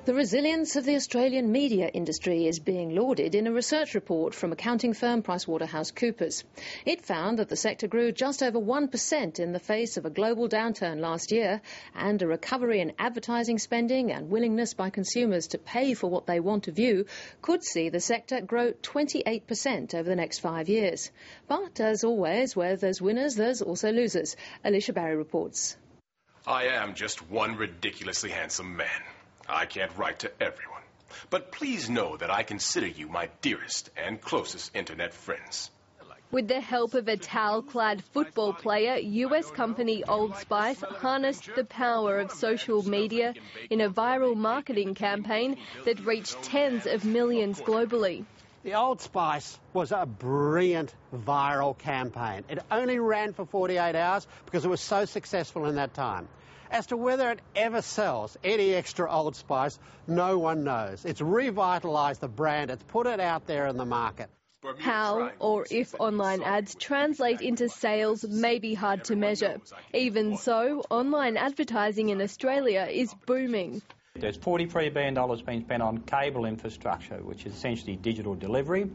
The resilience of the Australian media industry is being lauded in a research report from accounting firm PricewaterhouseCoopers. It found that the sector grew just over 1% in the face of a global downturn last year, and a recovery in advertising spending and willingness by consumers to pay for what they want to view could see the sector grow 28% over the next 5 years. But as always, where there's winners, there's also losers. Alicia Barry reports. I am just one ridiculously handsome man. I can't write to everyone, but please know that I consider you my dearest and closest internet friends. With the help of a towel-clad football player, US company Old Spice harnessed the power of social media in a viral marketing campaign that reached tens of millions globally. The Old Spice was a brilliant viral campaign. It only ran for 48 hours because it was so successful in that time. As to whether it ever sells any extra Old Spice, no one knows. It's revitalised the brand. It's put it out there in the market. How or if online ads translate into sales may be hard to measure. Even so, online advertising in Australia is booming. There's $43 billion being spent on cable infrastructure, which is essentially digital delivery.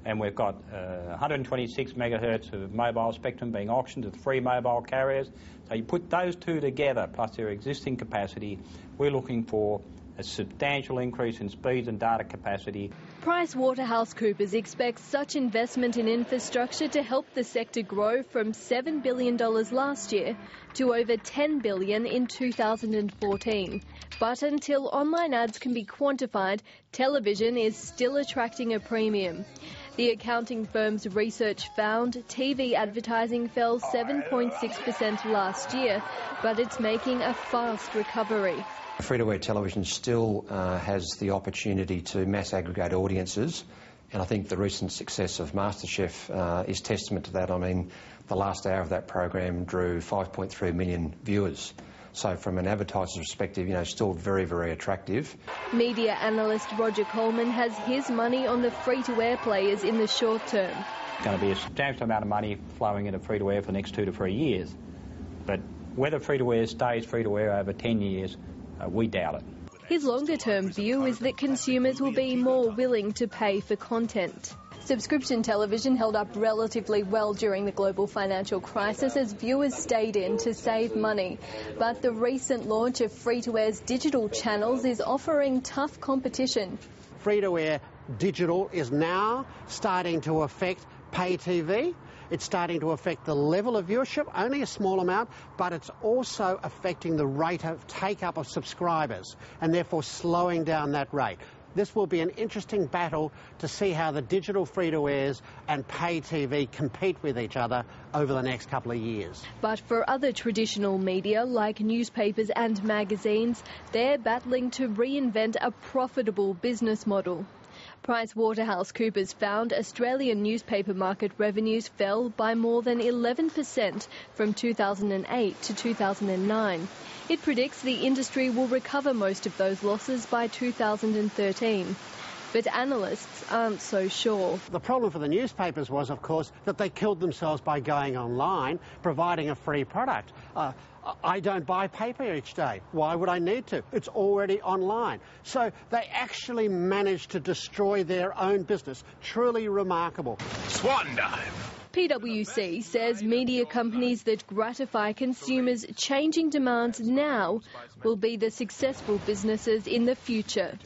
And we've got 126 megahertz of mobile spectrum being auctioned to 3 mobile carriers. So you put those two together, plus their existing capacity, we're looking for a substantial increase in speed and data capacity. PricewaterhouseCoopers expects such investment in infrastructure to help the sector grow from $7 billion last year to over $10 billion in 2014. But until online ads can be quantified, television is still attracting a premium. The accounting firm's research found TV advertising fell 7.6% last year, but it's making a fast recovery. Free-to-air television still has the opportunity to mass aggregate audiences, and I think the recent success of MasterChef is testament to that. I mean, the last hour of that program drew 5.3 million viewers. So from an advertiser's perspective, still very, very attractive. Media analyst Roger Coleman has his money on the free-to-air players in the short term. It's going to be a substantial amount of money flowing into free-to-air for the next 2 to 3 years. But whether free-to-air stays free-to-air over 10 years, we doubt it. His longer-term view is that consumers will be more willing to pay for content. Subscription television held up relatively well during the global financial crisis as viewers stayed in to save money. But the recent launch of free-to-air's digital channels is offering tough competition. Free-to-air digital is now starting to affect pay TV. It's starting to affect the level of viewership, only a small amount, but it's also affecting the rate of take-up of subscribers and therefore slowing down that rate. This will be an interesting battle to see how the digital free-to-airs and pay TV compete with each other over the next couple of years. But for other traditional media, like newspapers and magazines, they're battling to reinvent a profitable business model. PricewaterhouseCoopers found Australian newspaper market revenues fell by more than 11% from 2008 to 2009. It predicts the industry will recover most of those losses by 2013. But analysts aren't so sure. The problem for the newspapers was, of course, that they killed themselves by going online, providing a free product. I don't buy paper each day. Why would I need to? It's already online. So they actually managed to destroy their own business. Truly remarkable. Swan dive. PwC says media companies that gratify consumers' changing demands now will be the successful businesses in the future.